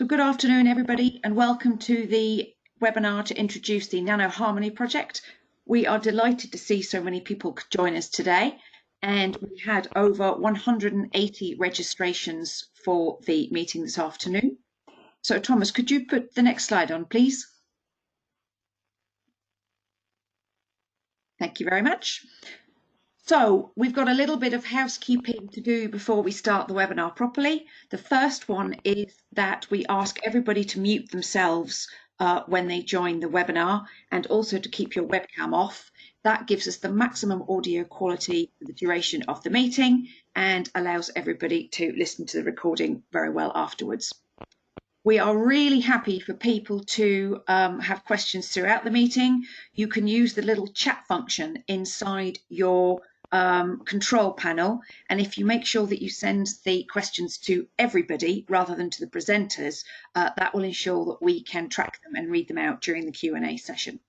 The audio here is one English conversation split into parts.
So good afternoon, everybody, and welcome to the webinar to introduce the NanoHarmony project. We are delighted to see so many people join us today, and we had over 180 registrations for the meeting this afternoon. So Thomas, could you put the next slide on, please? Thank you very much. So we've got a little bit of housekeeping to do before we start the webinar properly. The first one is that we ask everybody to mute themselves when they join the webinar, and also to keep your webcam off. That gives us the maximum audio quality for the duration of the meeting and allows everybody to listen to the recording very well afterwards. We are really happy for people to have questions throughout the meeting. You can use the little chat function inside your control panel, and if you make sure that you send the questions to everybody rather than to the presenters, that will ensure that we can track them and read them out during the Q&A session.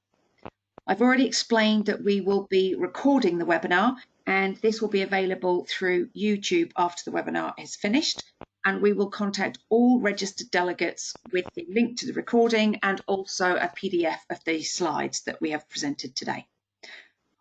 I've already explained that we will be recording the webinar, and this will be available through YouTube after the webinar is finished, and we will contact all registered delegates with the link to the recording and also a PDF of the slides that we have presented today.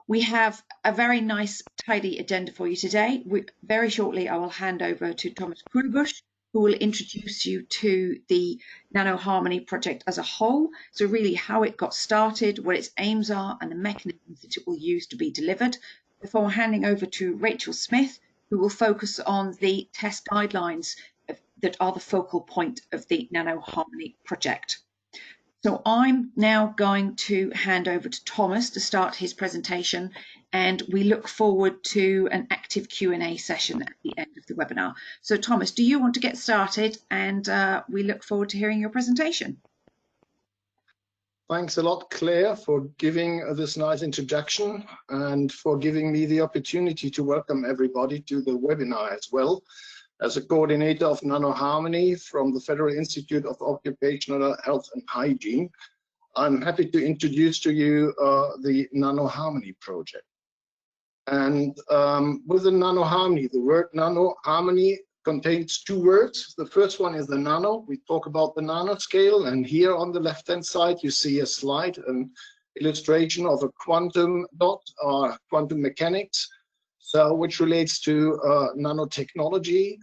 We have a very nice, tidy agenda for you today. Very shortly, I will hand over to Thomas Krubusch, who will introduce you to the NanoHarmony project as a whole. So really how it got started, what its aims are, and the mechanisms that it will use to be delivered, before handing over to Rachel Smith, who will focus on the test guidelines that are the focal point of the NanoHarmony project. So I'm now going to hand over to Thomas to start his presentation, and we look forward to an active Q&A session at the end of the webinar. So Thomas, do you want to get started? And we look forward to hearing your presentation. Thanks a lot, Claire, for giving this nice introduction and for giving me the opportunity to welcome everybody to the webinar as well. As a coordinator of NanoHarmony from the Federal Institute of Occupational Health and Hygiene, I'm happy to introduce to you the NanoHarmony project. And with the NanoHarmony, the word NanoHarmony contains two words. The first one is the nano. We talk about the nanoscale, and here on the left-hand side you see a slide, an illustration of a quantum dot or quantum mechanics, so which relates to nanotechnology.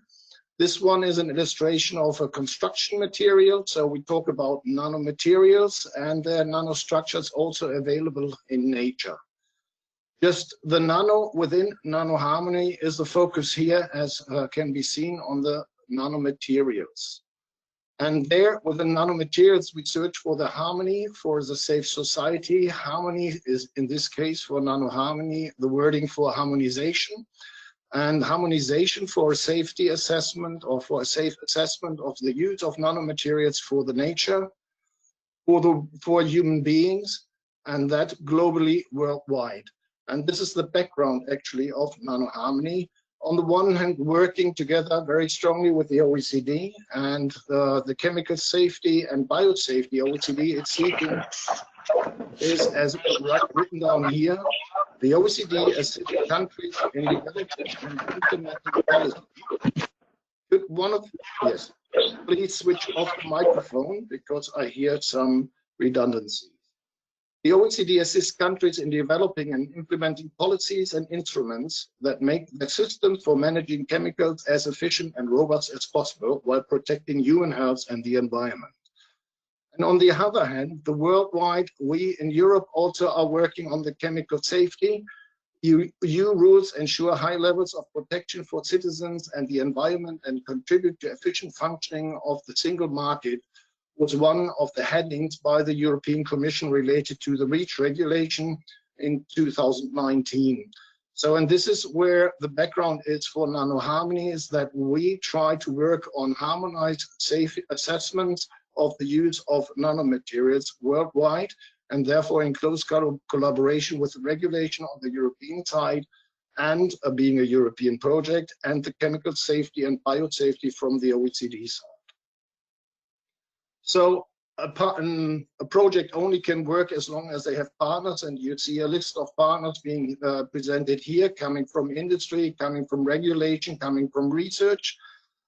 This one is an illustration of a construction material, so we talk about nanomaterials, and their nanostructures also available in nature. Just the nano within NanoHarmony is the focus here, as can be seen on the nanomaterials. And there, with the nanomaterials, we search for the harmony for the safe society. Harmony is, in this case, for NanoHarmony, the wording for harmonization. And harmonization for a safety assessment or for a safe assessment of the use of nanomaterials for the nature, for human beings, and that globally, worldwide. And this is the background actually of NanoHarmony. On the one hand, working together very strongly with the OECD and the chemical safety and biosafety. OECD it's seeking is, as written down here, the OECD assists countries in developing and implementing policy. Could one of yes, please switch off the microphone because I hear some redundancy. The OECD assists countries in developing and implementing policies and instruments that make the systems for managing chemicals as efficient and robust as possible while protecting human health and the environment. And on the other hand, the worldwide, we in Europe also are working on the chemical safety. EU rules ensure high levels of protection for citizens and the environment and contribute to efficient functioning of the single market, was one of the headings by the European Commission related to the REACH regulation in 2019. So, and this is where the background is for NanoHarmony, is that we try to work on harmonized safe assessments of the use of nanomaterials worldwide, and therefore in close collaboration with the regulation on the European side, and being a European project, and the chemical safety and biosafety from the OECD side. So a project only can work as long as they have partners, and you see a list of partners being presented here, coming from industry, coming from regulation, coming from research,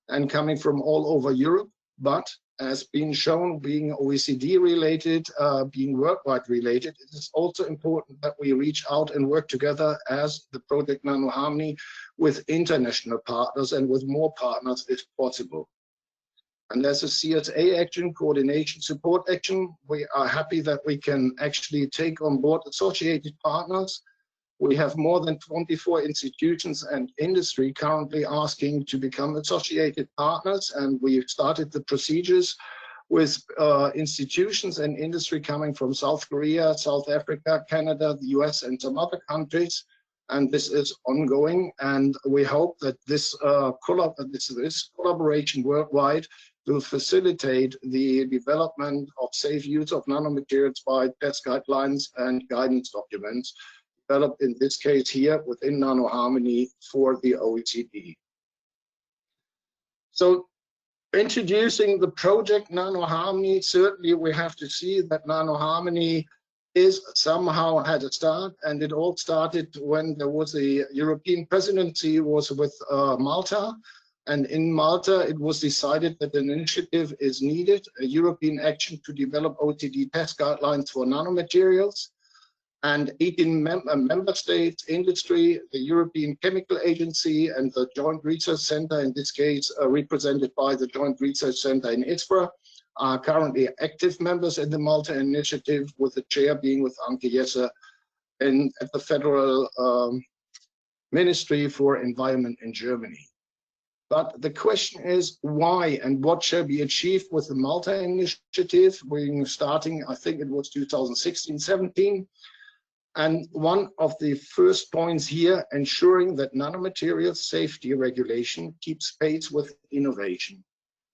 and coming from all over Europe. But as being shown, being OECD related, being worldwide related, it is also important that we reach out and work together as the project NanoHarmony with international partners and with more partners if possible. And as a CSA action, coordination support action, we are happy that we can actually take on board associated partners. We have more than 24 institutions and industry currently asking to become associated partners, and we've started the procedures with institutions and industry coming from South Korea, South Africa, Canada, the US, and some other countries. And this is ongoing, and we hope that this collaboration worldwide will facilitate the development of safe use of nanomaterials by test guidelines and guidance documents, developed in this case here within NanoHarmony for the OECD. So introducing the project NanoHarmony, certainly we have to see that NanoHarmony is somehow had a start, and it all started when there was a European presidency was with Malta. And in Malta, it was decided that an initiative is needed, a European action to develop OECD test guidelines for nanomaterials. And 18 member states, industry, the European Chemical Agency, and the Joint Research Center, in this case represented by the Joint Research Center in Ispra, are currently active members in the Malta Initiative, with the chair being with Anke Jesse at the Federal Ministry for Environment in Germany. But the question is why and what shall be achieved with the Malta Initiative? We're starting, I think it was 2016-17. And one of the first points here, ensuring that nanomaterial safety regulation keeps pace with innovation.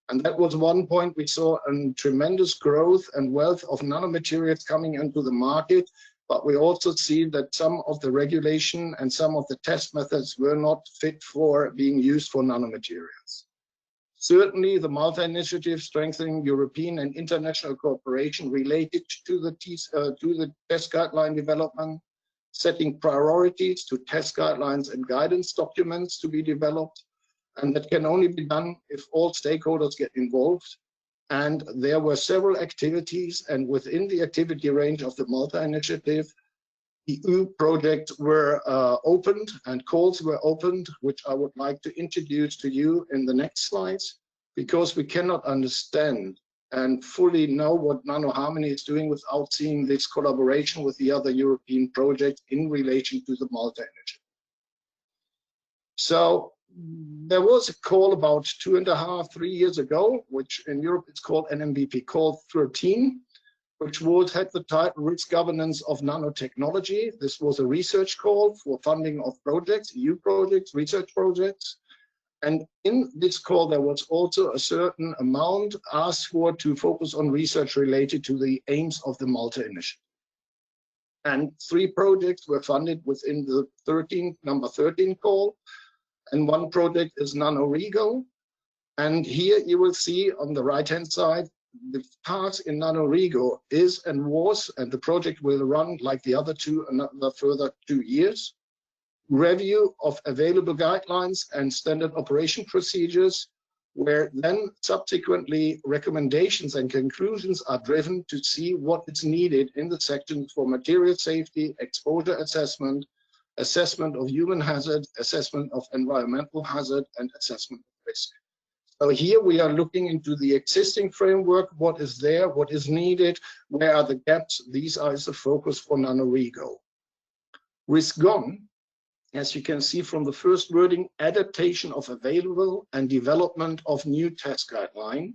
And that was one point. We saw a tremendous growth and wealth of nanomaterials coming into the market, but we also see that some of the regulation and some of the test methods were not fit for being used for nanomaterials. Certainly, the Malta Initiative strengthening European and international cooperation related to the test guideline development, setting priorities to test guidelines and guidance documents to be developed, and that can only be done if all stakeholders get involved. And there were several activities, and within the activity range of the Malta Initiative, EU projects were opened and calls were opened, which I would like to introduce to you in the next slides, because we cannot understand and fully know what NanoHarmony is doing without seeing this collaboration with the other European projects in relation to the Malta Initiative. So there was a call about 2.5, 3 years ago, which in Europe it's called NMBP call 13, which had the title Risk Governance of Nanotechnology. This was a research call for funding of projects, EU projects, research projects. And in this call, there was also a certain amount asked for to focus on research related to the aims of the Malta Initiative. And 3 projects were funded within the number 13 call. And one project is NanoRego. And here you will see on the right-hand side, the task in NanoRego is and was, and the project will run like the other 2, another further 2 years, review of available guidelines and standard operation procedures, where then subsequently recommendations and conclusions are driven to see what is needed in the section for material safety, exposure assessment, assessment of human hazard, assessment of environmental hazard, and assessment of risk. So here we are looking into the existing framework, what is there, what is needed, where are the gaps. These are the focus for NanoRego. Risk gone, as you can see from the first wording, adaptation of available and development of new test guideline,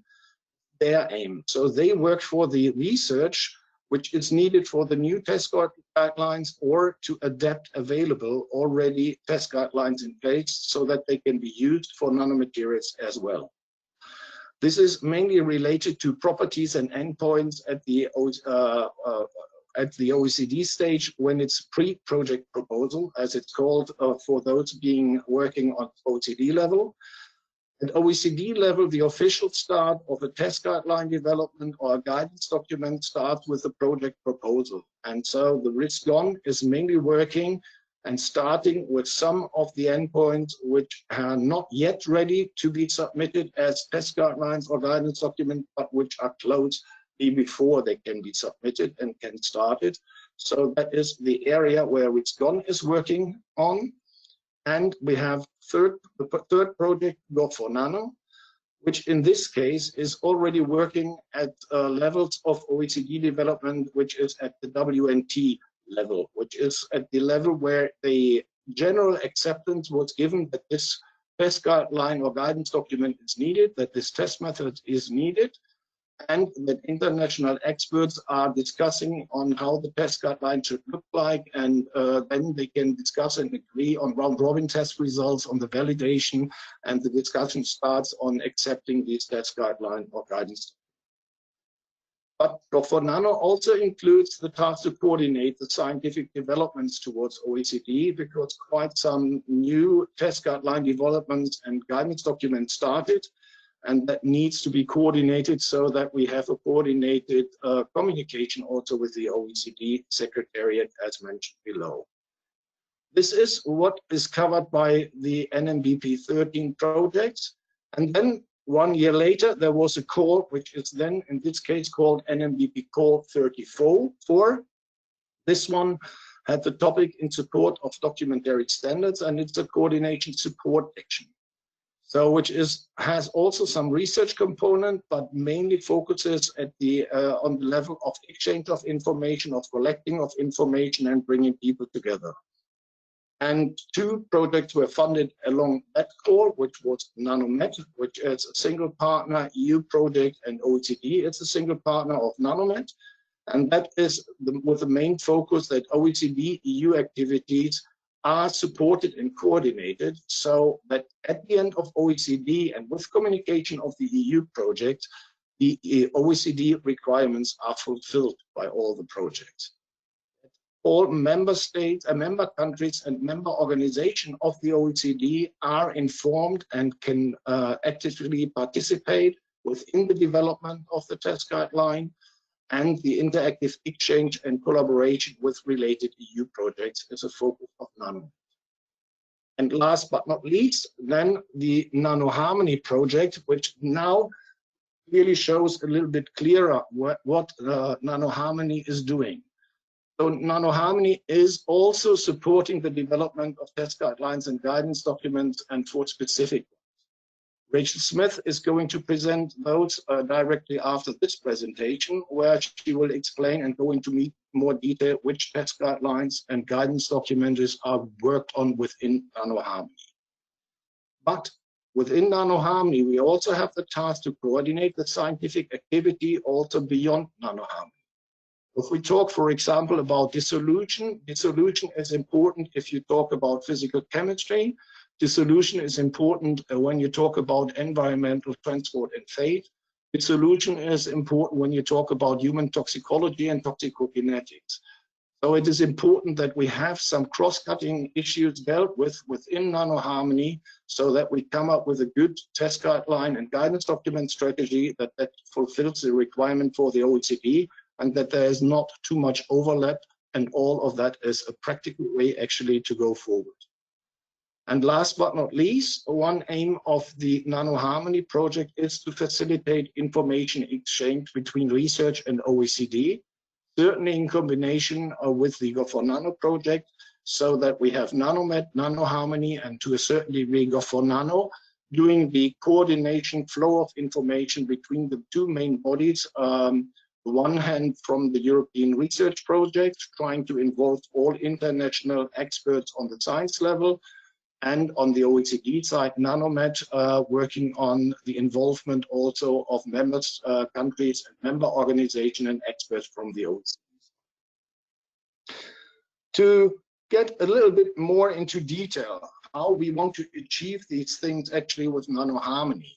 their aim. So they work for the research which is needed for the new test guidelines or to adapt available already test guidelines in place so that they can be used for nanomaterials as well. This is mainly related to properties and endpoints at the OECD stage when it's pre-project proposal, as it's called for those working on OECD level. At OECD level, the official start of a test guideline development or a guidance document starts with the project proposal. And so the risk gone is mainly working and starting with some of the endpoints which are not yet ready to be submitted as test guidelines or guidance documents, but which are close before they can be submitted and can start it. So that is the area where WITSCON is working on. And we have the third project, Go for Nano, which in this case is already working at levels of OECD development, which is at the WNT level, which is at the level where the general acceptance was given that this test guideline or guidance document is needed, that this test method is needed, and that international experts are discussing on how the test guideline should look like, and then they can discuss and agree on round-robin test results, on the validation, and the discussion starts on accepting these test guideline or guidance. But for Nano also includes the task to coordinate the scientific developments towards OECD, because quite some new test guideline developments and guidance documents started, and that needs to be coordinated so that we have a coordinated communication also with the OECD Secretariat, as mentioned below. This is what is covered by the NMBP 13 projects. And then 1 year later, there was a call, which is then in this case called NMBP Call 34. This one had the topic in support of documentary standards, and it's a coordination support action. So which has also some research component, but mainly focuses at on the level of exchange of information, of collecting of information, and bringing people together. And 2 projects were funded along that call, which was NanoMet, which is a single partner EU project, and OECD is a single partner of NanoMet. And that is with the main focus that OECD EU activities are supported and coordinated, so that at the end of OECD and with communication of the EU project, the OECD requirements are fulfilled by all the projects. All member states and member countries and member organizations of the OECD are informed and can actively participate within the development of the test guideline, and the interactive exchange and collaboration with related EU projects is a focus of Nano. And last but not least, then the NanoHarmony project, which now really shows a little bit clearer what NanoHarmony is doing. So NanoHarmony is also supporting the development of test guidelines and guidance documents, and for specific ones. Rachel Smith is going to present those directly after this presentation, where she will explain and go into more detail which test guidelines and guidance documents are worked on within NanoHarmony. But within NanoHarmony, we also have the task to coordinate the scientific activity also beyond NanoHarmony. If we talk, for example, about dissolution, dissolution is important if you talk about physical chemistry. Dissolution is important when you talk about environmental transport and fate. Dissolution is important when you talk about human toxicology and toxicokinetics. So it is important that we have some cross-cutting issues dealt with within NanoHarmony, so that we come up with a good test guideline and guidance document strategy that fulfills the requirement for the OECD, and that there is not too much overlap, and all of that is a practical way actually to go forward. And last but not least, one aim of the NanoHarmony project is to facilitate information exchange between research and OECD, certainly in combination with the Go for Nano project, so that we have NanoMet, NanoHarmony, and to a certain degree Go for Nano, doing the coordination flow of information between the 2 main bodies. On one hand, from the European research project, trying to involve all international experts on the science level, and on the OECD side, NanoMet, working on the involvement also of members, countries, and member organizations and experts from the OECD. To get a little bit more into detail, how we want to achieve these things actually with NanoHarmony.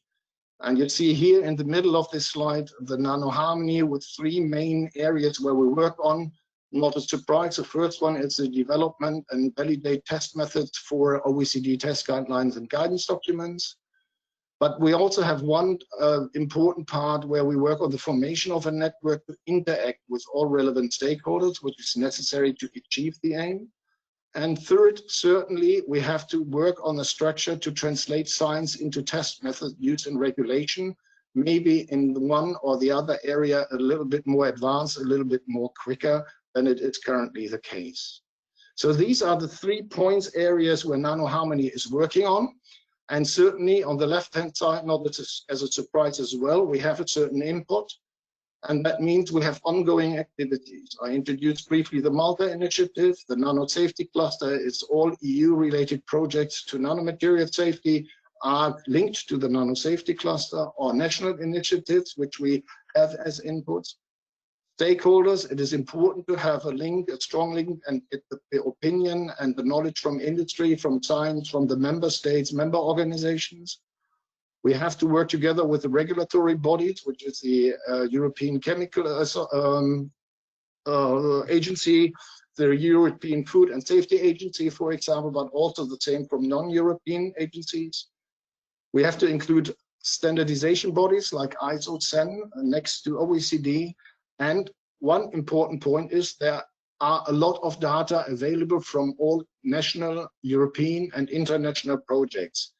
And you see here in the middle of this slide, the NanoHarmony with 3 main areas where we work on. Not a surprise, the first one is the development and validate test methods for OECD test guidelines and guidance documents. But we also have one important part where we work on the formation of a network to interact with all relevant stakeholders, which is necessary to achieve the aim. And third, certainly we have to work on the structure to translate science into test method use and regulation, maybe in one or the other area a little bit more advanced, a little bit more quicker than it is currently the case. So these are the 3 points areas where NanoHarmony is working on. And certainly on the left-hand side, not as a surprise as well, we have a certain input. And that means we have ongoing activities. I introduced briefly the Malta Initiative, the Nano Safety Cluster. It's all EU-related projects to nanomaterial safety are linked to the Nano Safety Cluster, or national initiatives, which we have as inputs. Stakeholders, it is important to have a link, a strong link, and get the opinion and the knowledge from industry, from science, from the member states, member organizations. We have to work together with the regulatory bodies, which is the European Chemical Agency, the European Food and Safety Agency, for example, but also the same from non-European agencies. We have to include standardization bodies like ISO 10 next to OECD. And one important point is there are a lot of data available from all national, European, and international projects.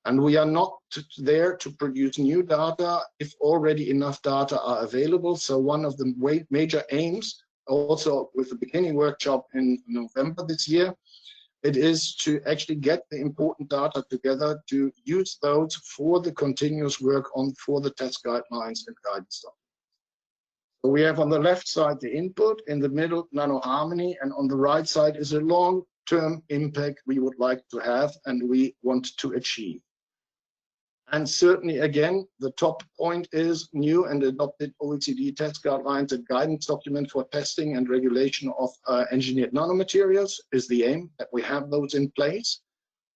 And we are not there to produce new data if already enough data are available. So one of the major aims, also with the beginning workshop in November this year, it is to actually get the important data together to use those for the continuous work on for the test guidelines and guidance documents. So we have on the left side the input, in the middle NanoHarmony, and on the right side is a long-term impact we would like to have and we want to achieve. And certainly, again, the top point is new and adopted OECD test guidelines and guidance document for testing and regulation of engineered nanomaterials is the aim that we have those in place.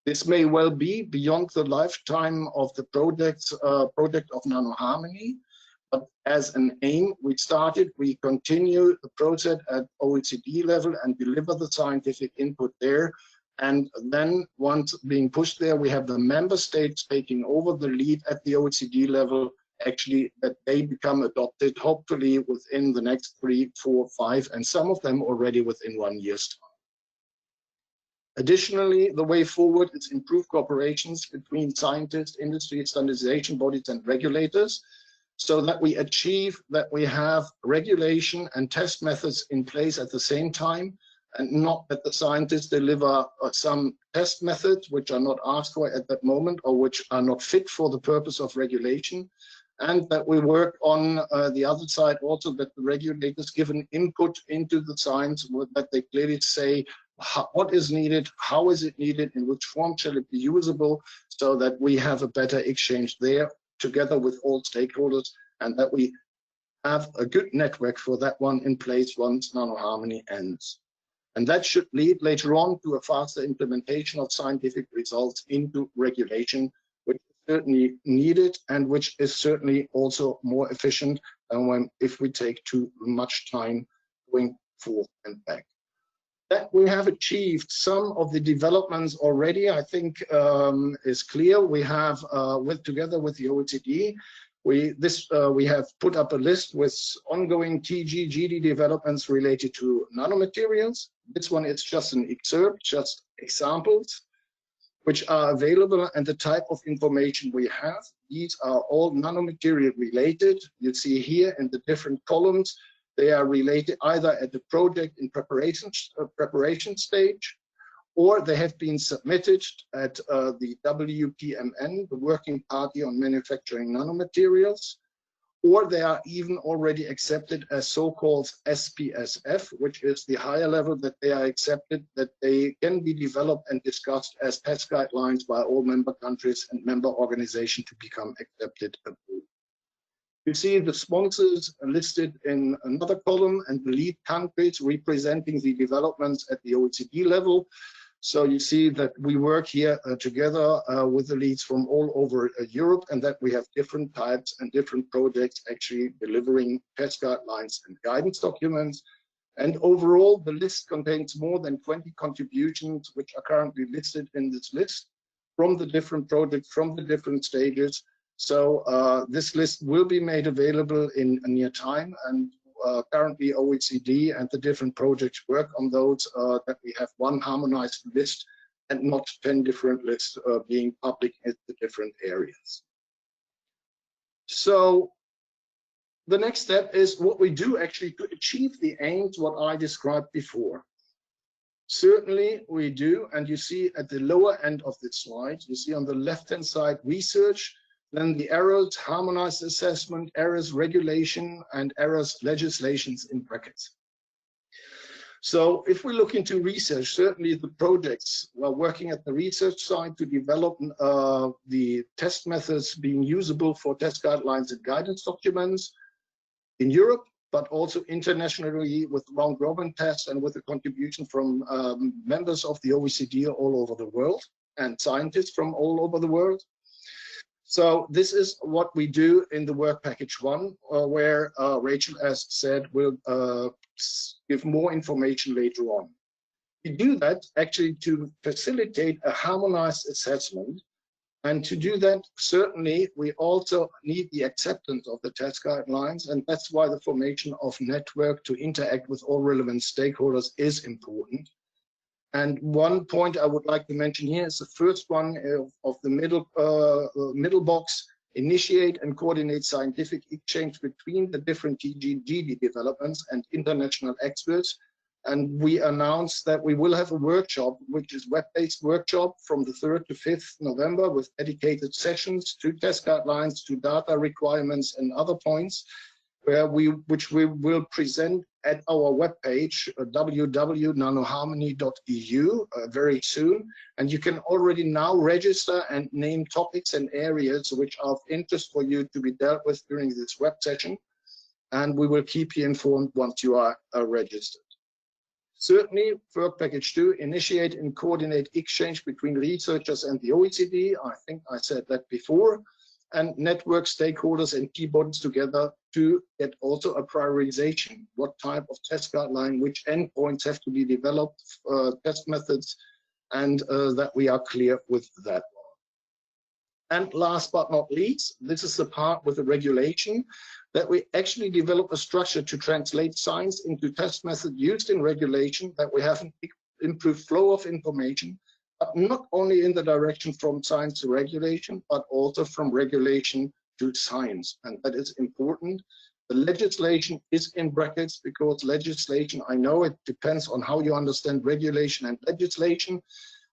This may well be beyond the lifetime of the project of NanoHarmony, but as an aim, we continue the process at OECD level and deliver the scientific input there. And then once being pushed there, we have the member states taking over the lead at the OECD level, actually that they become adopted, hopefully within the next 3, 4, 5, and some of them already within 1 year's time. Additionally, the way forward is improved cooperations between scientists, industry, standardization bodies, and regulators, so that we achieve that we have regulation and test methods in place at the same time, and not that the scientists deliver some test methods which are not asked for at that moment or which are not fit for the purpose of regulation, and that we work on the other side also that the regulators give an input into the science, that they clearly say what is needed, how is it needed, in which form shall it be usable, so that we have a better exchange there together with all stakeholders, and that we have a good network for that one in place once NanoHarmony ends. And that should lead later on to a faster implementation of scientific results into regulation, which is certainly needed and which is certainly also more efficient than if we take too much time going forth and back. That we have achieved some of the developments already, I think is clear. We have, together with the OECD, we have put up a list with ongoing TG, GD developments related to nanomaterials. This one is just an excerpt, just examples, which are available, and the type of information we have. These are all nanomaterial related. You see here in the different columns, they are related either at the project in preparation stage, or they have been submitted at the WPMN, the Working Party on Manufacturing Nanomaterials, or they are even already accepted as so-called SPSF, which is the higher level that they are accepted, that they can be developed and discussed as test guidelines by all member countries and member organizations to become accepted. You see the sponsors listed in another column and the lead countries representing the developments at the OECD level. So you see that we work here together with the leads from all over Europe, and that we have different types and different projects actually delivering test guidelines and guidance documents. And overall, the list contains more than 20 contributions, which are currently listed in this list from the different projects, from the different stages. So this list will be made available in a near time, and currently OECD and the different projects work on those, that we have one harmonized list and not 10 different lists being public in the different areas. So the next step is what we do actually to achieve the aims what I described before. Certainly we do, and you see at the lower end of this slide, you see on the left-hand side research, then the errors, harmonized assessment, errors regulation, and errors legislations in brackets. So if we look into research, certainly the projects we're working at the research side to develop the test methods being usable for test guidelines and guidance documents in Europe, but also internationally with round-robin tests and with a contribution from members of the OECD all over the world and scientists from all over the world. So this is what we do in the work package 1, where Rachel, as said, will give more information later on. We do that actually to facilitate a harmonized assessment. And to do that, certainly, we also need the acceptance of the test guidelines. And that's why the formation of network to interact with all relevant stakeholders is important. And one point I would like to mention here is the first one of the middle box: initiate and coordinate scientific exchange between the different TGD developments and international experts. And we announced that we will have a workshop, which is web-based workshop from the 3rd to 5th November with dedicated sessions to test guidelines, to data requirements and other points, which we will present at our webpage, www.nanoharmony.eu, very soon. And you can already now register and name topics and areas which are of interest for you to be dealt with during this web session. And we will keep you informed once you are registered. Certainly, work package 2, initiate and coordinate exchange between researchers and the OECD. I think I said that before. And network stakeholders and key bodies together to get also a prioritization. What type of test guideline, which endpoints have to be developed, test methods, and that we are clear with that one. And last but not least, this is the part with the regulation, that we actually develop a structure to translate science into test method used in regulation, that we have an improved flow of information, but not only in the direction from science to regulation, but also from regulation to science. And that is important. The legislation is in brackets because legislation, I know it depends on how you understand regulation and legislation.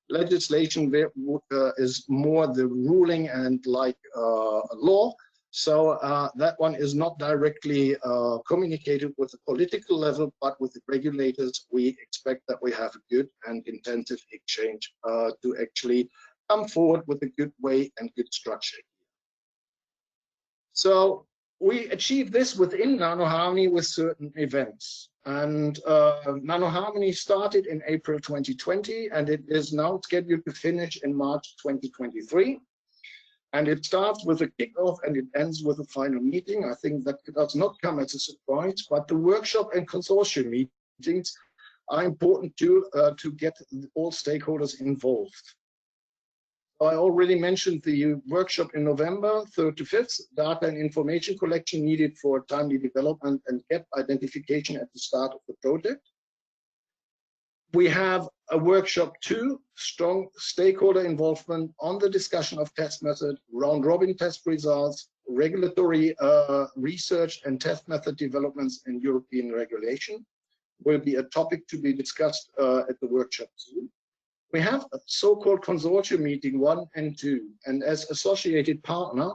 Legislation is more the ruling and like law. So that one is not directly communicated with the political level, but with the regulators, we expect that we have a good and intensive exchange to actually come forward with a good way and good structure. So we achieve this within NanoHarmony with certain events. And NanoHarmony started in April 2020, and it is now scheduled to finish in March 2023. And it starts with a kickoff and it ends with a final meeting. I think that does not come as a surprise, but the workshop and consortium meetings are important to get all stakeholders involved. I already mentioned the workshop in November 3rd to 5th, data and information collection needed for timely development and gap identification at the start of the project. We have a workshop 2, strong stakeholder involvement on the discussion of test method, round-robin test results, regulatory research and test method developments in European regulation will be a topic to be discussed at the workshop 2. We have a so-called consortium meeting 1 and 2, and as associated partner,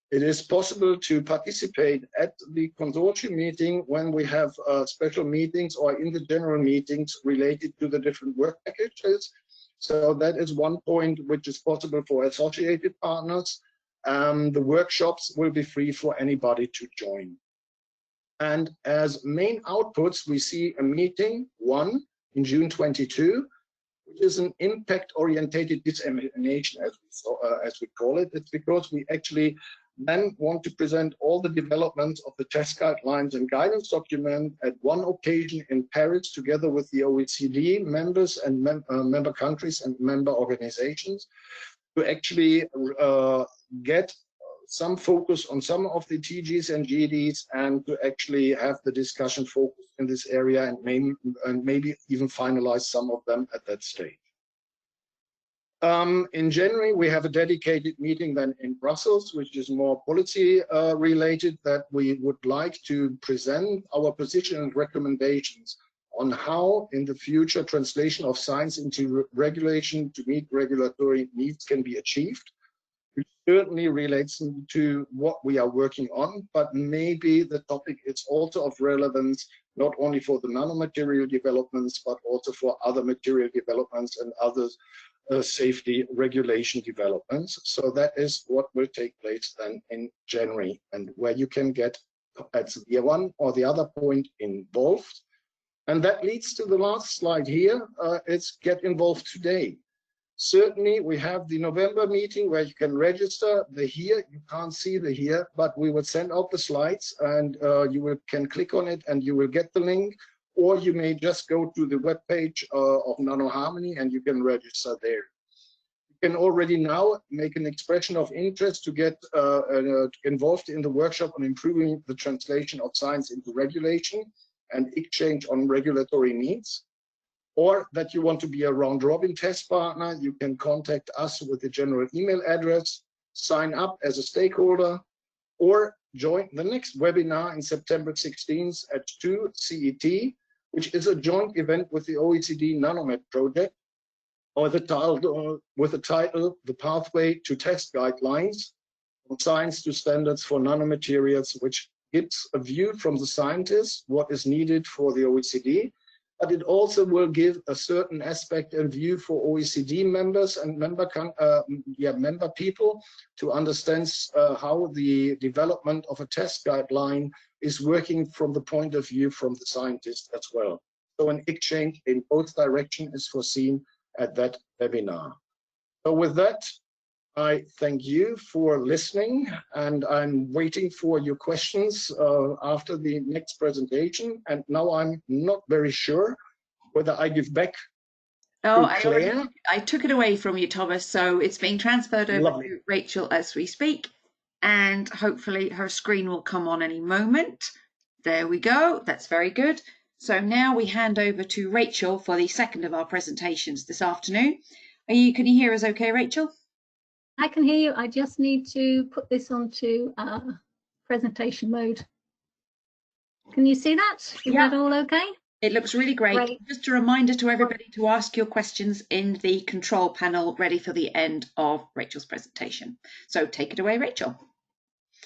it is possible to participate at the consortium meeting when we have special meetings or in the general meetings related to the different work packages. So that is one point which is possible for associated partners. The workshops will be free for anybody to join. And as main outputs, we see a meeting 1 in June 22, which is an impact-orientated dissemination, as we call it. It's because we actually then want to present all the developments of the test guidelines and guidance document at one occasion in Paris, together with the OECD members and member countries and member organizations, to actually get some focus on some of the TGs and GDs, and to actually have the discussion focus in this area, and maybe even finalize some of them at that stage. In January, we have a dedicated meeting then in Brussels, which is more policy related, that we would like to present our position and recommendations on how in the future translation of science into regulation to meet regulatory needs can be achieved. It certainly relates to what we are working on, but maybe the topic is also of relevance not only for the nanomaterial developments, but also for other material developments and others. Safety regulation developments. So that is what will take place then in January, and where you can get at the one or the other point involved. And that leads to the last slide here. It's get involved today. Certainly we have the November meeting where you can register. The here, you can't see the here, but we will send out the slides, and can click on it and you will get the link. Or you may just go to the webpage of NanoHarmony and you can register there. You can already now make an expression of interest to get involved in the workshop on improving the translation of science into regulation and exchange on regulatory needs. Or that you want to be a round-robin test partner, you can contact us with the general email address, sign up as a stakeholder, or join the next webinar in September 16th at 2 CET, which is a joint event with the OECD Nanomet project, or with the title, The Pathway to Test Guidelines, from Science to Standards for Nanomaterials, which gives a view from the scientists, what is needed for the OECD, but it also will give a certain aspect and view for OECD members and member people to understand how the development of a test guideline is working from the point of view from the scientist as well. So an exchange in both directions is foreseen at that webinar. So with that, I thank you for listening, and I'm waiting for your questions after the next presentation. And now I'm not very sure whether I give back to Claire. I took it away from you, Thomas, so it's being transferred over to Rachel as we speak, and hopefully her screen will come on any moment. There we go, that's very good. So now we hand over to Rachel for the second of our presentations this afternoon. Can you hear us okay, Rachel? I can hear you. I just need to put this onto presentation mode. Can you see that? Is that all okay? It looks really great. Just a reminder to everybody to ask your questions in the control panel ready for the end of Rachel's presentation. So take it away, Rachel.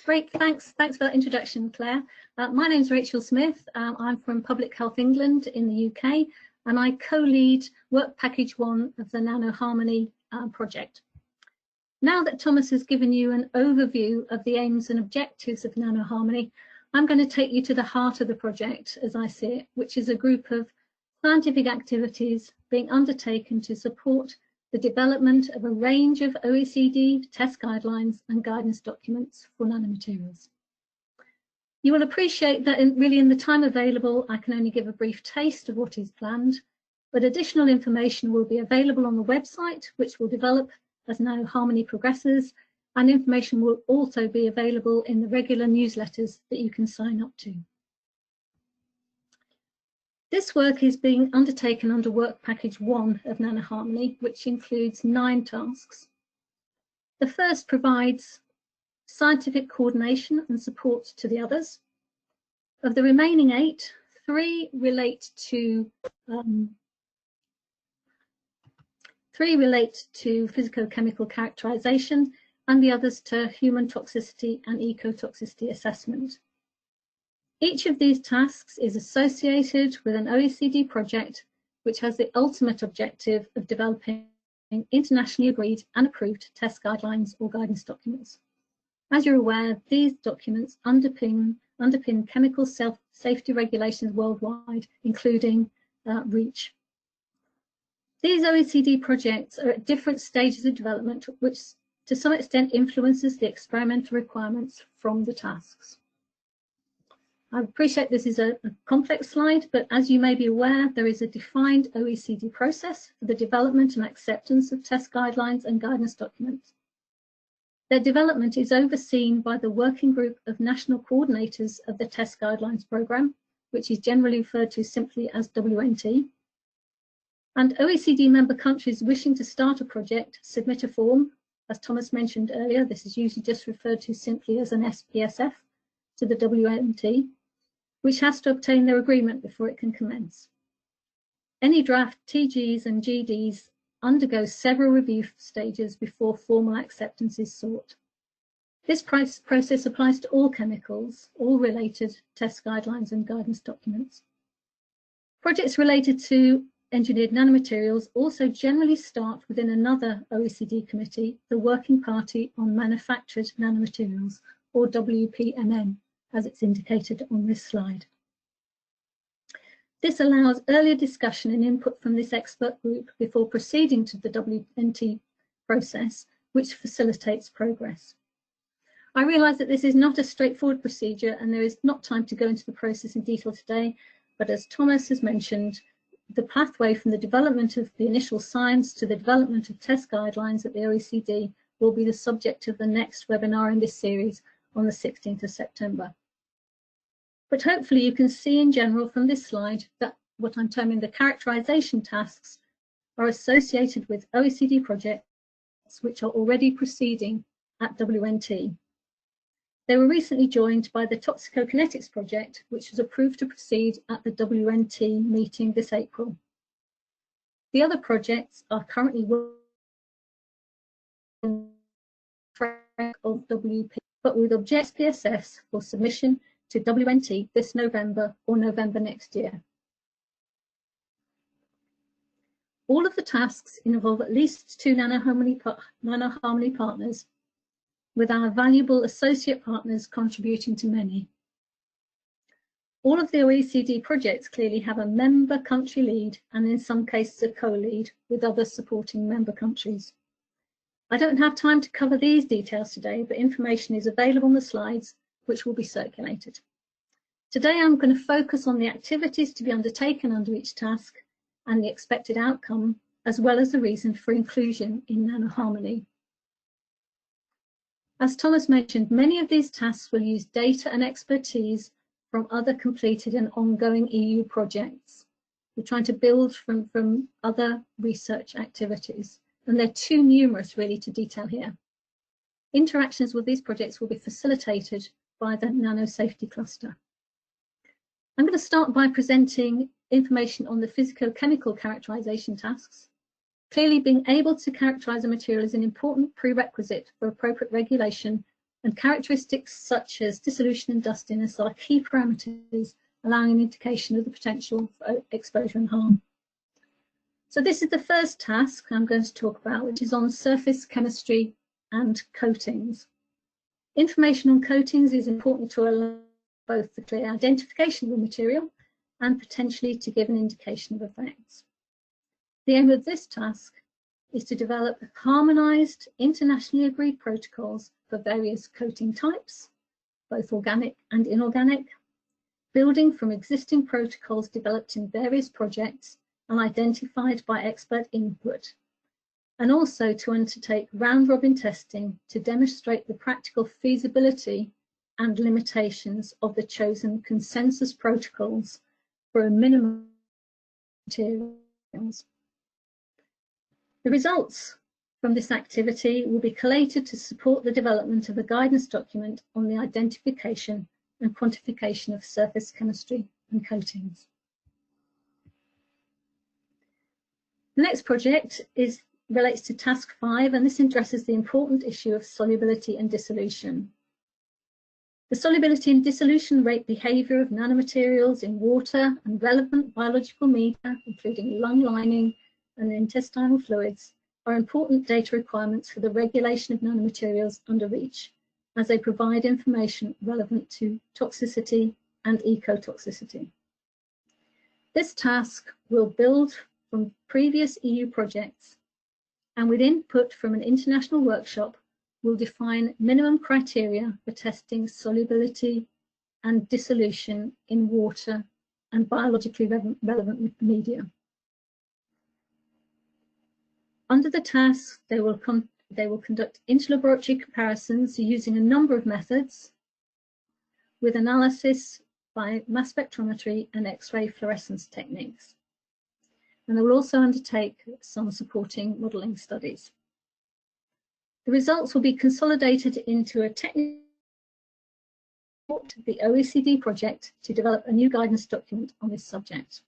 Great, thanks. Thanks for that introduction, Claire. My name's Rachel Smith. I'm from Public Health England in the UK, and I co-lead Work Package 1 of the NanoHarmony project. Now that Thomas has given you an overview of the aims and objectives of NanoHarmony, I'm going to take you to the heart of the project as I see it, which is a group of scientific activities being undertaken to support the development of a range of OECD test guidelines and guidance documents for nanomaterials. You will appreciate that really in the time available, I can only give a brief taste of what is planned, but additional information will be available on the website, which will develop as NanoHarmony progresses, and information will also be available in the regular newsletters that you can sign up to. This work is being undertaken under Work Package 1 of NanoHarmony, which includes 9 tasks. The first provides scientific coordination and support to the others. Of the remaining 8, 3 relate to physicochemical characterization, and the others to human toxicity and ecotoxicity assessment. Each of these tasks is associated with an OECD project which has the ultimate objective of developing internationally agreed and approved test guidelines or guidance documents. As you're aware, these documents underpin chemical safety regulations worldwide, including REACH. These OECD projects are at different stages of development, which to some extent influences the experimental requirements from the tasks. I appreciate this is a complex slide, but as you may be aware, there is a defined OECD process for the development and acceptance of test guidelines and guidance documents. Their development is overseen by the Working Group of National Coordinators of the Test Guidelines Programme, which is generally referred to simply as WNT. And OECD member countries wishing to start a project submit a form. As Thomas mentioned earlier, this is usually just referred to simply as an SPSF to the WNT, which has to obtain their agreement before it can commence. Any draft TGs and GDs undergo several review stages before formal acceptance is sought. This process applies to all chemicals, all related test guidelines and guidance documents. Projects related to engineered nanomaterials also generally start within another OECD committee, the Working Party on Manufactured Nanomaterials, or WPMN, as it's indicated on this slide. This allows earlier discussion and input from this expert group before proceeding to the WNT process, which facilitates progress. I realise that this is not a straightforward procedure and there is not time to go into the process in detail today, but as Thomas has mentioned, the pathway from the development of the initial science to the development of test guidelines at the OECD will be the subject of the next webinar in this series on the 16th of September. But hopefully you can see in general from this slide that what I'm terming the characterization tasks are associated with OECD projects which are already proceeding at WNT. They were recently joined by the Toxicokinetics project, which was approved to proceed at the WNT meeting this April. The other projects are currently working of WP, but with object PSS for submission to WNT this November or November next year. All of the tasks involve at least 2 NanoHarmony partners, with our valuable associate partners contributing to many. All of the OECD projects clearly have a member country lead and in some cases a co-lead with other supporting member countries. I don't have time to cover these details today, but information is available on the slides which will be circulated. Today I'm going to focus on the activities to be undertaken under each task and the expected outcome, as well as the reason for inclusion in NanoHarmony. As Thomas mentioned, many of these tasks will use data and expertise from other completed and ongoing EU projects. We're trying to build from other research activities, and they're too numerous really to detail here. Interactions with these projects will be facilitated by the Nano Safety Cluster. I'm going to start by presenting information on the physicochemical characterization tasks. Clearly, being able to characterize a material is an important prerequisite for appropriate regulation, and characteristics such as dissolution and dustiness are key parameters allowing an indication of the potential for exposure and harm. So this is the first task I'm going to talk about, which is on surface chemistry and coatings. Information on coatings is important to allow both the clear identification of the material and potentially to give an indication of effects. The aim of this task is to develop harmonised, internationally agreed protocols for various coating types, both organic and inorganic, building from existing protocols developed in various projects and identified by expert input, and also to undertake round-robin testing to demonstrate the practical feasibility and limitations of the chosen consensus protocols for a minimum materials. The results from this activity will be collated to support the development of a guidance document on the identification and quantification of surface chemistry and coatings. The next project relates to task 5, and this addresses the important issue of solubility and dissolution. The solubility and dissolution rate behaviour of nanomaterials in water and relevant biological media, including lung lining and intestinal fluids, are important data requirements for the regulation of nanomaterials under REACH, as they provide information relevant to toxicity and ecotoxicity. This task will build from previous EU projects and with input from an international workshop will define minimum criteria for testing solubility and dissolution in water and biologically relevant media. Under the task, they will they will conduct interlaboratory comparisons using a number of methods with analysis by mass spectrometry and X-ray fluorescence techniques. And they will also undertake some supporting modelling studies. The results will be consolidated into a technical report of the OECD project to develop a new guidance document on this subject.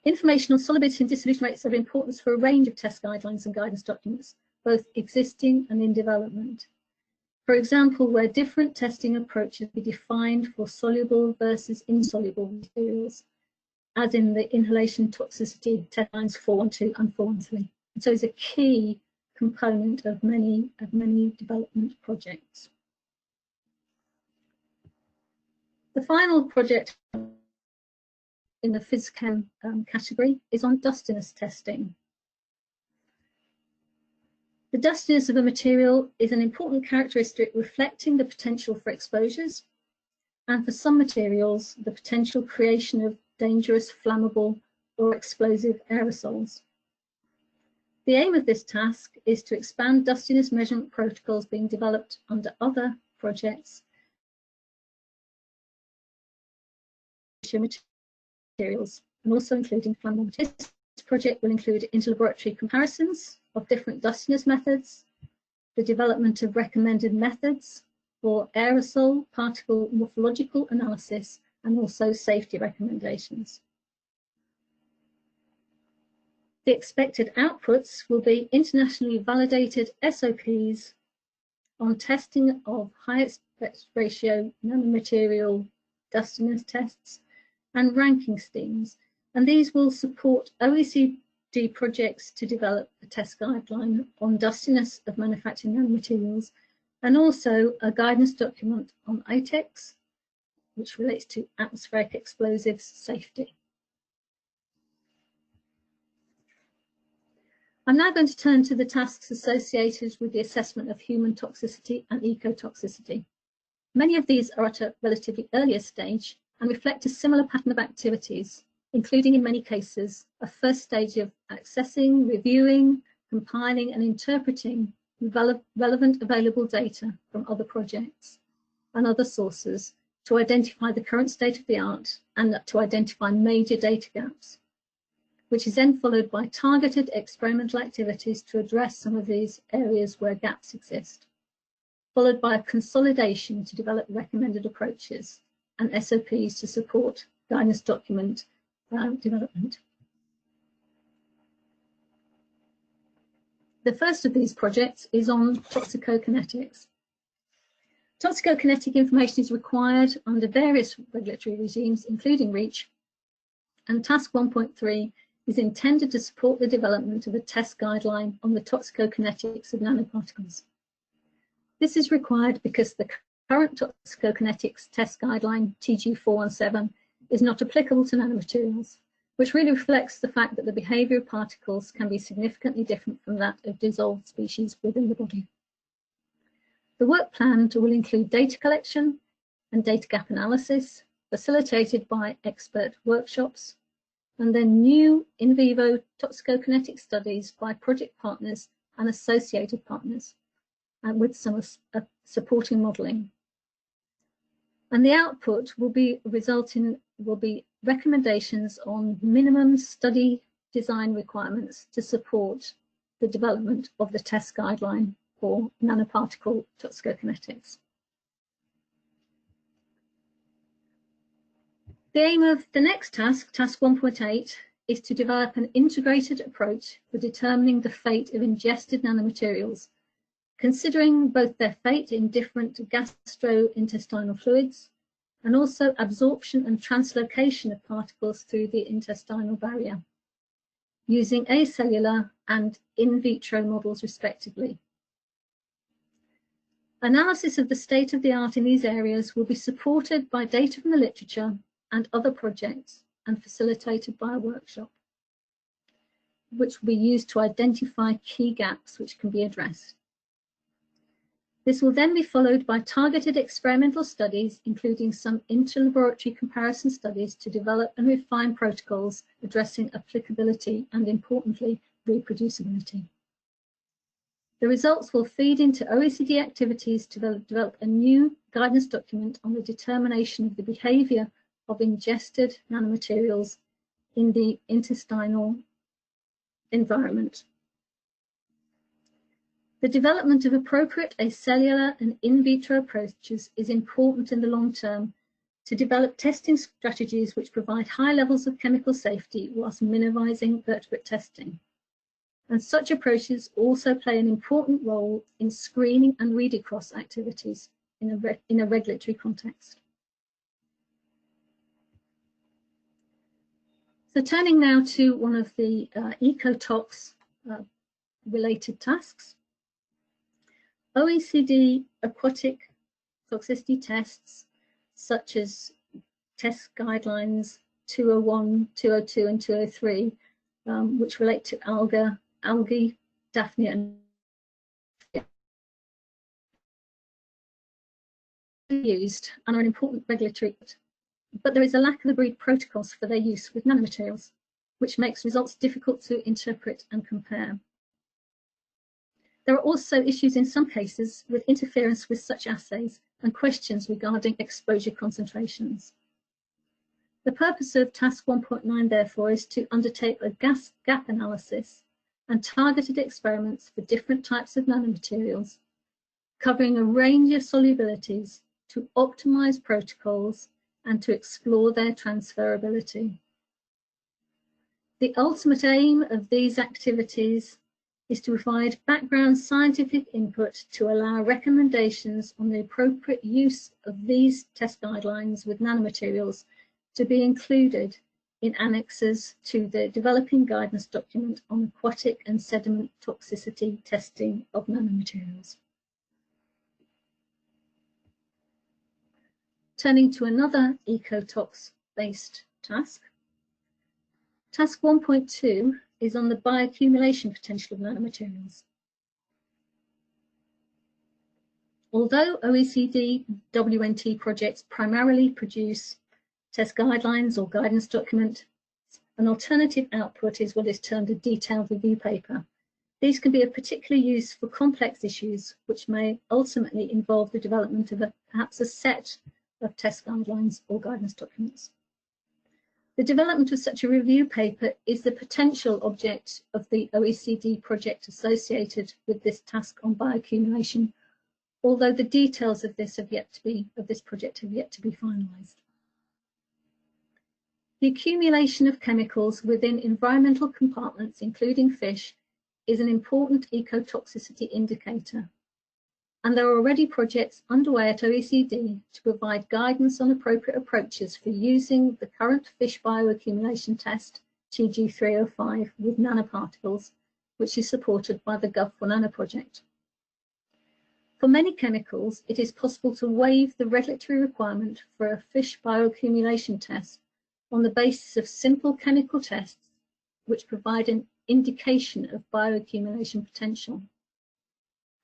Information on solubility and dissolution rates are of importance for a range of test guidelines and guidance documents, both existing and in development. For example, where different testing approaches be defined for soluble versus insoluble materials, as in the inhalation toxicity test lines 412 and 413. And so it's a key component of many development projects. The final project in the PhysChem category is on dustiness testing. The dustiness of a material is an important characteristic reflecting the potential for exposures, and for some materials, the potential creation of dangerous, flammable, or explosive aerosols. The aim of this task is to expand dustiness measurement protocols being developed under other projects materials, and also including flammable materials. This project will include interlaboratory comparisons of different dustiness methods, the development of recommended methods for aerosol particle morphological analysis, and also safety recommendations. The expected outputs will be internationally validated SOPs on testing of high aspect ratio nanomaterial dustiness tests and ranking schemes, and these will support OECD projects to develop a test guideline on dustiness of manufacturing nanomaterials, and also a guidance document on ATEX, which relates to atmospheric explosives safety. I'm now going to turn to the tasks associated with the assessment of human toxicity and ecotoxicity. Many of these are at a relatively earlier stage and reflect a similar pattern of activities, including in many cases a first stage of accessing, reviewing, compiling and interpreting relevant available data from other projects and other sources to identify the current state of the art and to identify major data gaps, which is then followed by targeted experimental activities to address some of these areas where gaps exist, followed by a consolidation to develop recommended approaches and SOPs to support guidance document development. The first of these projects is on toxicokinetics. Toxicokinetic information is required under various regulatory regimes, including REACH, and Task 1.3 is intended to support the development of a test guideline on the toxicokinetics of nanoparticles. This is required because the current toxicokinetics test guideline, TG417, is not applicable to nanomaterials, which really reflects the fact that the behaviour of particles can be significantly different from that of dissolved species within the body. The work planned will include data collection and data gap analysis, facilitated by expert workshops, and then new in vivo toxicokinetic studies by project partners and associated partners, and with some supporting modelling. And the output will be recommendations on minimum study design requirements to support the development of the test guideline for nanoparticle toxicokinetics. The aim of the next task, Task 1.8, is to develop an integrated approach for determining the fate of ingested nanomaterials, considering both their fate in different gastrointestinal fluids and also absorption and translocation of particles through the intestinal barrier, using acellular and in vitro models respectively. Analysis of the state of the art in these areas will be supported by data from the literature and other projects and facilitated by a workshop, which will be used to identify key gaps which can be addressed. This will then be followed by targeted experimental studies, including some interlaboratory comparison studies to develop and refine protocols addressing applicability and, importantly, reproducibility. The results will feed into OECD activities to develop a new guidance document on the determination of the behaviour of ingested nanomaterials in the intestinal environment. The development of appropriate acellular and in vitro approaches is important in the long term to develop testing strategies which provide high levels of chemical safety whilst minimising vertebrate testing. And such approaches also play an important role in screening and read-across activities in a regulatory context. So turning now to one of the ecotox related tasks. OECD aquatic toxicity tests, such as test guidelines 201, 202 and 203, which relate to algae, daphnia and used and are an important regulatory, but there is a lack of agreed protocols for their use with nanomaterials, which makes results difficult to interpret and compare. There are also issues in some cases with interference with such assays and questions regarding exposure concentrations. The purpose of task 1.9 therefore is to undertake a gap analysis and targeted experiments for different types of nanomaterials, covering a range of solubilities to optimize protocols and to explore their transferability. The ultimate aim of these activities is to provide background scientific input to allow recommendations on the appropriate use of these test guidelines with nanomaterials to be included in annexes to the developing guidance document on aquatic and sediment toxicity testing of nanomaterials. Turning to another ecotox-based task. Task 1.2 is on the bioaccumulation potential of nanomaterials. Although OECD WNT projects primarily produce test guidelines or guidance document, an alternative output is what is termed a detailed review paper. These can be of particular use for complex issues which may ultimately involve the development of perhaps a set of test guidelines or guidance documents. The development of such a review paper is the potential object of the OECD project associated with this task on bioaccumulation, although the details of this project have yet to be finalised. The accumulation of chemicals within environmental compartments, including fish, is an important ecotoxicity indicator. And there are already projects underway at OECD to provide guidance on appropriate approaches for using the current fish bioaccumulation test, TG305, with nanoparticles, which is supported by the Gov4Nano project. For many chemicals, it is possible to waive the regulatory requirement for a fish bioaccumulation test on the basis of simple chemical tests, which provide an indication of bioaccumulation potential.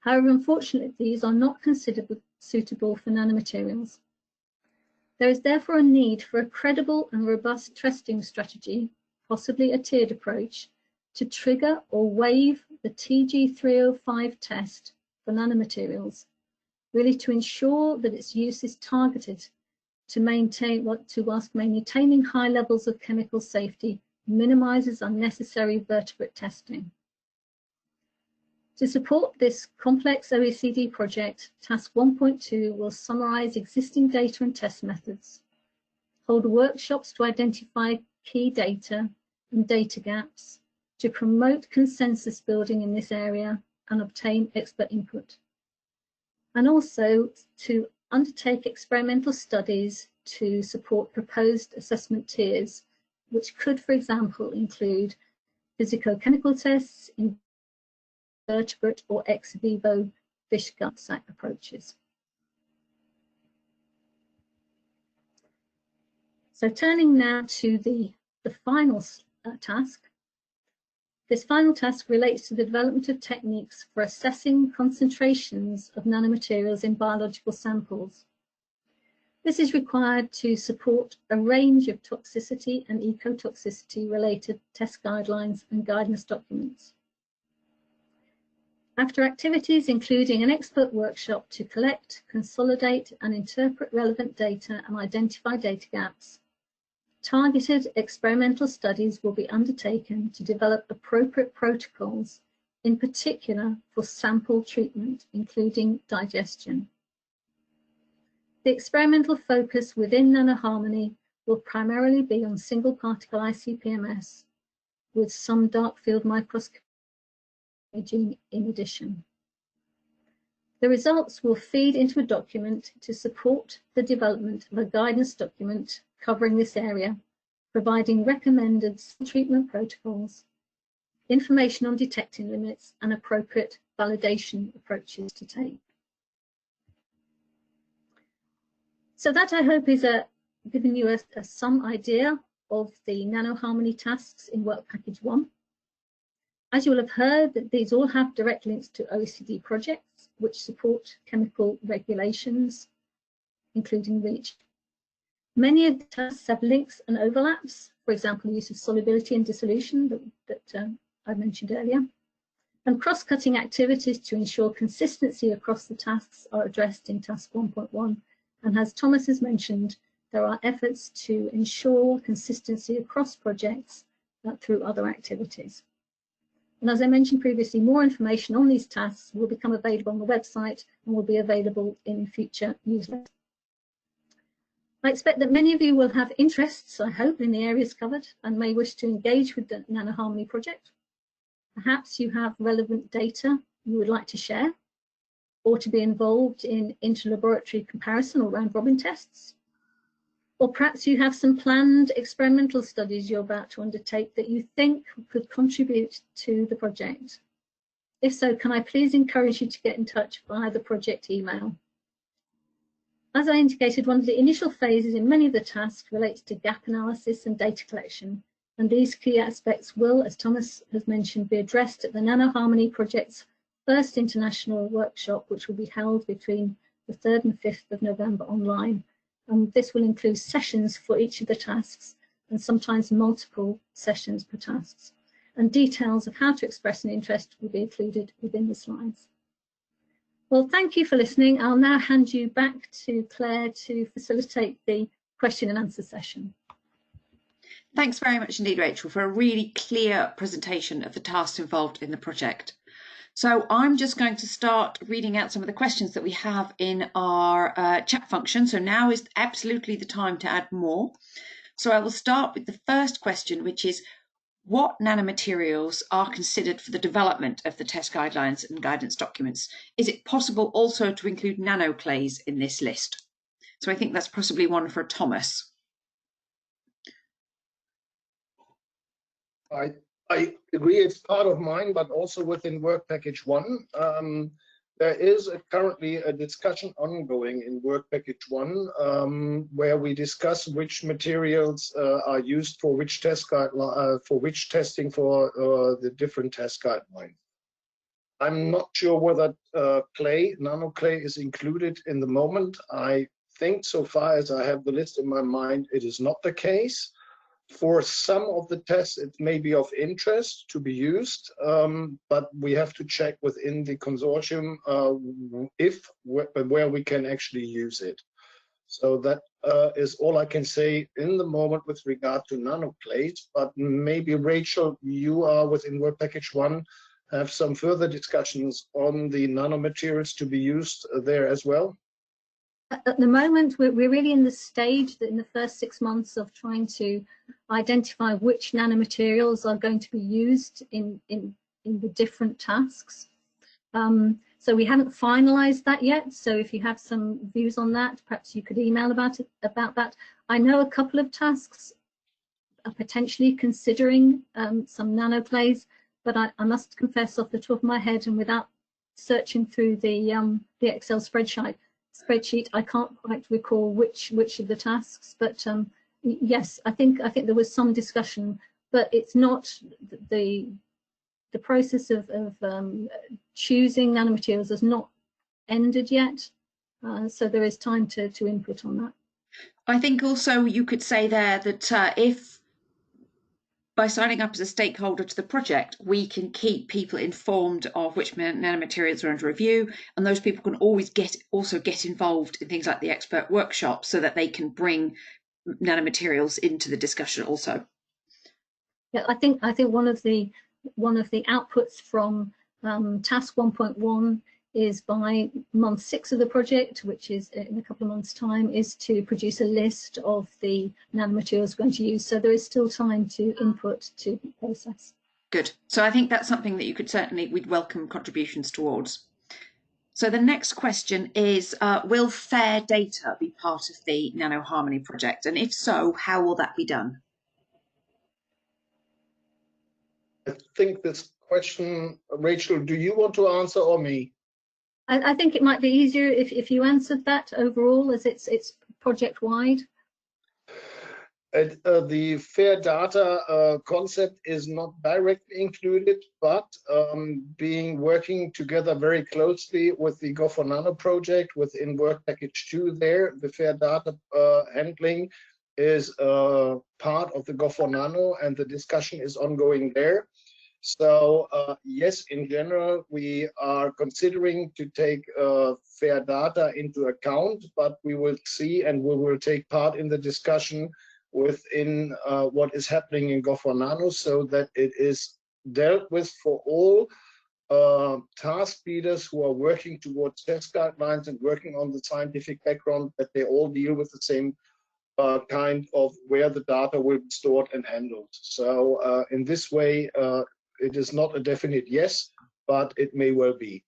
However, unfortunately, these are not considered suitable for nanomaterials. There is therefore a need for a credible and robust testing strategy, possibly a tiered approach, to trigger or waive the TG305 test for nanomaterials, really to ensure that its use is targeted to whilst maintaining high levels of chemical safety, minimises unnecessary vertebrate testing. To support this complex OECD project, Task 1.2 will summarise existing data and test methods, hold workshops to identify key data and data gaps, to promote consensus building in this area and obtain expert input, and also to undertake experimental studies to support proposed assessment tiers, which could, for example, include physicochemical tests in vertebrate or ex vivo fish gut sac approaches. So turning now to the final task. This final task relates to the development of techniques for assessing concentrations of nanomaterials in biological samples. This is required to support a range of toxicity and ecotoxicity related test guidelines and guidance documents. After activities including an expert workshop to collect, consolidate and interpret relevant data and identify data gaps, targeted experimental studies will be undertaken to develop appropriate protocols, in particular for sample treatment, including digestion. The experimental focus within NanoHarmony will primarily be on single particle ICP-MS with some dark field microscopy imaging in addition. The results will feed into a document to support the development of a guidance document covering this area, providing recommended treatment protocols, information on detecting limits, and appropriate validation approaches to take. So that, I hope, is giving you some idea of the NanoHarmony tasks in Work Package 1. As you will have heard, that these all have direct links to OECD projects which support chemical regulations, including REACH. Many of the tasks have links and overlaps, for example, the use of solubility and dissolution that I mentioned earlier. And cross-cutting activities to ensure consistency across the tasks are addressed in Task 1.1. And as Thomas has mentioned, there are efforts to ensure consistency across projects through other activities. And as I mentioned previously, more information on these tasks will become available on the website and will be available in future newsletters. I expect that many of you will have interests, I hope, in the areas covered and may wish to engage with the NanoHarmony project. Perhaps you have relevant data you would like to share, or to be involved in interlaboratory comparison or round-robin tests. Or perhaps you have some planned experimental studies you're about to undertake that you think could contribute to the project. If so, can I please encourage you to get in touch via the project email. As I indicated, one of the initial phases in many of the tasks relates to gap analysis and data collection, and these key aspects will, as Thomas has mentioned, be addressed at the NanoHarmony project's first international workshop, which will be held between the 3rd and 5th of November online. This will include sessions for each of the tasks and sometimes multiple sessions per tasks. And details of how to express an interest will be included within the slides. Well, thank you for listening. I'll now hand you back to Claire to facilitate the question and answer session. Thanks very much indeed, Rachel, for a really clear presentation of the tasks involved in the project. So I'm just going to start reading out some of the questions that we have in our chat function. So now is absolutely the time to add more. So I will start with the first question, which is, what nanomaterials are considered for the development of the test guidelines and guidance documents? Is it possible also to include nanoclays in this list? So I think that's possibly one for Thomas. I agree, it's part of mine, but also within Work Package 1. There is currently a discussion ongoing in Work Package 1 where we discuss which materials are used for which test guideline, for which testing for the different test guidelines. I'm not sure whether nanoclay is included in the moment. I think so far as I have the list in my mind, it is not the case. For some of the tests, it may be of interest to be used, but we have to check within the consortium where we can actually use it. So that is all I can say in the moment with regard to nanoclays. But maybe Rachel, you are within Work Package 1, have some further discussions on the nanomaterials to be used there as well. At the moment, we're really in the stage that in the first 6 months of trying to identify which nanomaterials are going to be used in the different tasks. So we haven't finalized that yet. So if you have some views on that, perhaps you could email about that. I know a couple of tasks are potentially considering some nanoclays, but I must confess off the top of my head and without searching through the Excel spreadsheet, I can't quite recall which of the tasks, but yes, I think there was some discussion, but it's not the process of choosing nanomaterials has not ended yet, so there is time to input on that. I think also you could say there that if by signing up as a stakeholder to the project, we can keep people informed of which nanomaterials are under review, and those people can always also get involved in things like the expert workshops so that they can bring nanomaterials into the discussion also. Yeah, I think one of the outputs from task 1.1 is by month 6 of the project, which is in a couple of months' time, is to produce a list of the nanomaterials we're going to use. So there is still time to input to the process. Good. So I think that's something that you could we'd welcome contributions towards. So the next question is, will fair data be part of the NanoHarmony project? And if so, how will that be done? I think this question, Rachel, do you want to answer or me? I think it might be easier if you answered that overall, as it's project wide. The fair data concept is not directly included, but working together very closely with the Go4Nano project within work package 2 there, the fair data handling is part of the Go4Nano, and the discussion is ongoing there. So yes, in general, we are considering to take fair data into account, but we will see and we will take part in the discussion within what is happening in Go4Nano, so that it is dealt with for all task leaders who are working towards test guidelines and working on the scientific background, that they all deal with the same kind of where the data will be stored and handled. So in this way, it is not a definite yes, but it may well be.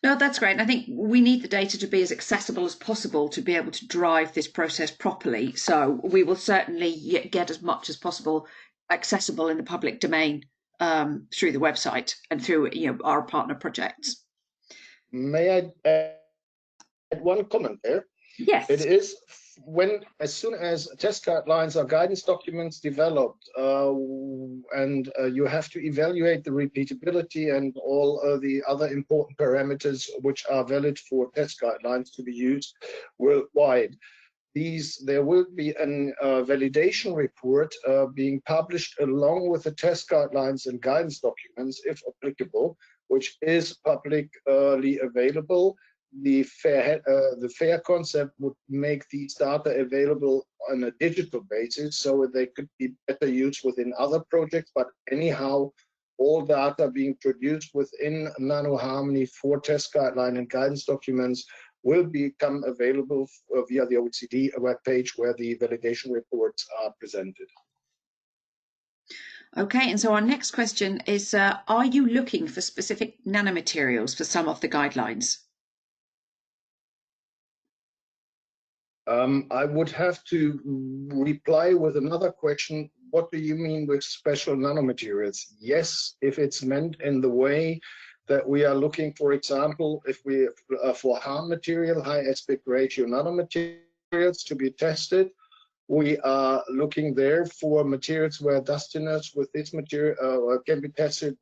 No, that's great. And I think we need the data to be as accessible as possible to be able to drive this process properly. So we will certainly get as much as possible accessible in the public domain through the website and through our partner projects. May I add one comment there? Yes. It is as soon as test guidelines or guidance documents developed, and you have to evaluate the repeatability and all the other important parameters which are valid for test guidelines to be used worldwide. There will be a validation report being published along with the test guidelines and guidance documents, if applicable, which is publicly available. The fair concept would make these data available on a digital basis, so they could be better used within other projects. But anyhow, all data being produced within NanoHarmony for test guideline and guidance documents will become available via the OECD webpage, where the validation reports are presented. Okay, and so our next question is, are you looking for specific nanomaterials for some of the guidelines? I would have to reply with another question. What do you mean with special nanomaterials? Yes, if it's meant in the way that we are looking, for example, if we for harm material, high aspect ratio nanomaterials to be tested, we are looking there for materials where dustiness with this material can be tested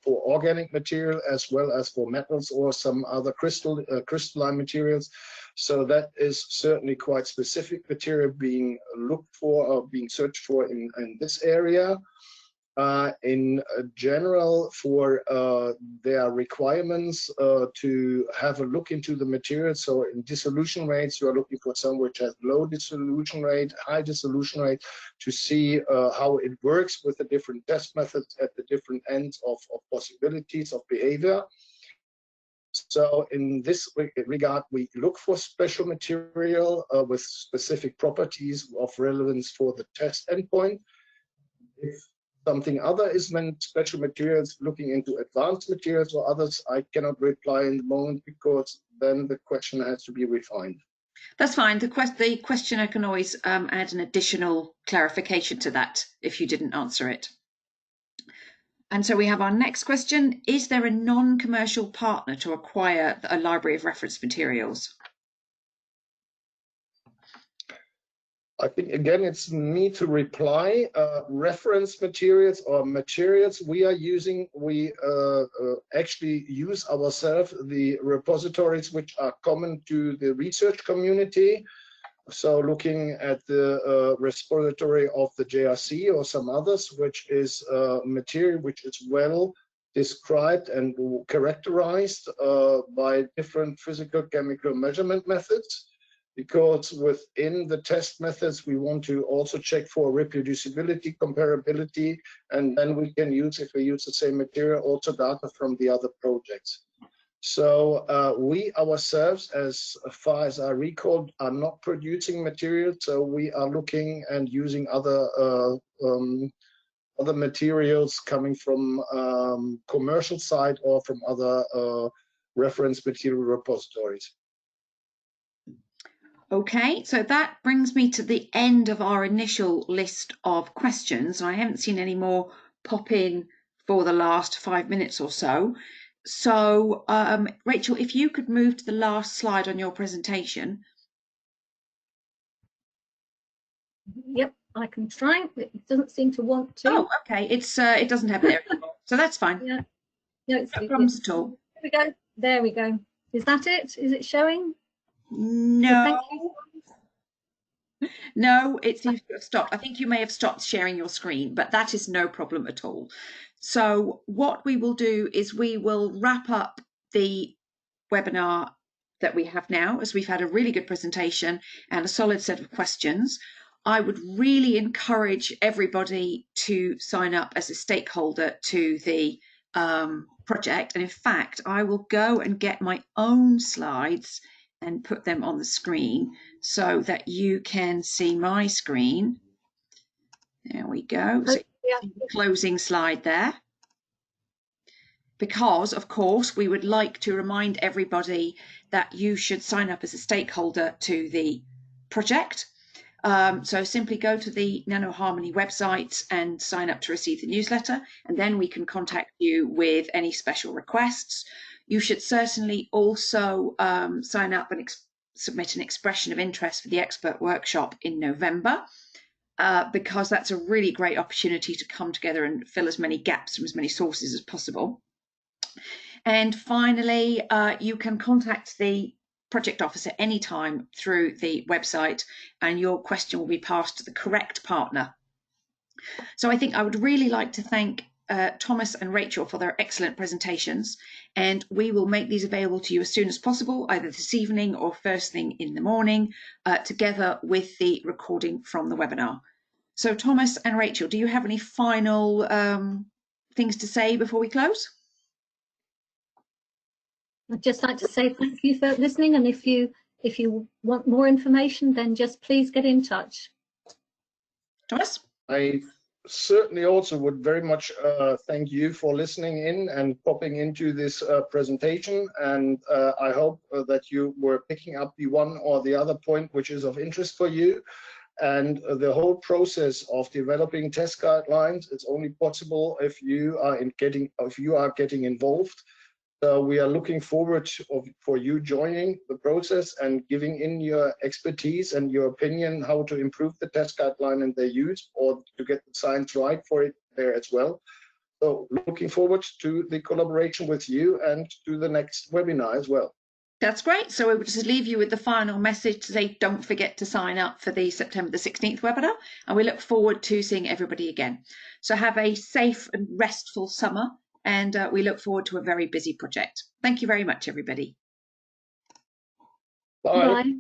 for organic material as well as for metals or some other crystalline materials. So that is certainly quite specific material being looked for or being searched for in this area. In general, for their requirements to have a look into the material. So in dissolution rates, you are looking for some which has low dissolution rate, high dissolution rate, to see how it works with the different test methods at the different ends of possibilities of behavior. So in this regard, we look for special material with specific properties of relevance for the test endpoint. If something other is meant, special materials looking into advanced materials or others, I cannot reply in the moment, because then the question has to be refined. That's fine. The questioner can always add an additional clarification to that if you didn't answer it. And so we have our next question. Is there a non-commercial partner to acquire a library of reference materials? I think, again, it's me to reply. Reference materials or materials we are using, we actually use ourselves the repositories which are common to the research community. So looking at the repository of the JRC or some others, which is material which is well described and characterized by different physical chemical measurement methods, because within the test methods we want to also check for reproducibility, comparability, and then we can use, if we use the same material, also data from the other projects. So we ourselves, as far as I recall, are not producing material, so we are looking and using other materials coming from commercial side or from other reference material repositories. Okay, so that brings me to the end of our initial list of questions. I haven't seen any more pop in for the last 5 minutes or so. So, Rachel, if you could move to the last slide on your presentation. Yep, I can try. It doesn't seem to want to. Oh, okay. It doesn't have it there anymore, so that's fine. Yeah, no problems at all. There we go. There we go. Is that it? Is it showing? No. No, it seems to have stopped. I think you may have stopped sharing your screen, but that is no problem at all. So what we will do is we will wrap up the webinar that we have now, as we've had a really good presentation and a solid set of questions. I would really encourage everybody to sign up as a stakeholder to the project. And in fact, I will go and get my own slides and put them on the screen so that you can see my screen. There we go. So the closing slide there. Because, of course, we would like to remind everybody that you should sign up as a stakeholder to the project. So simply go to the NanoHarmony website and sign up to receive the newsletter, and then we can contact you with any special requests. You should certainly also sign up and submit an expression of interest for the expert workshop in November, because that's a really great opportunity to come together and fill as many gaps from as many sources as possible. And finally, you can contact the project office at any time through the website, and your question will be passed to the correct partner. So I think I would really like to thank Thomas and Rachel for their excellent presentations, and we will make these available to you as soon as possible, either this evening or first thing in the morning, together with the recording from the webinar. So Thomas and Rachel, do you have any final things to say before we close? I'd just like to say thank you for listening, and if you want more information, then just please get in touch. Thomas? I certainly also would very much thank you for listening in and popping into this presentation, and I hope that you were picking up the one or the other point which is of interest for you. And the whole process of developing test guidelines is only possible if you are getting involved. So we are looking forward for you joining the process and giving in your expertise and your opinion how to improve the test guideline and their use, or to get the science right for it there as well. So looking forward to the collaboration with you and to the next webinar as well. That's great. So we will just leave you with the final message to say, don't forget to sign up for the September the 16th webinar, and we look forward to seeing everybody again. So have a safe and restful summer, and we look forward to a very busy project. Thank you very much, everybody. Bye. Bye.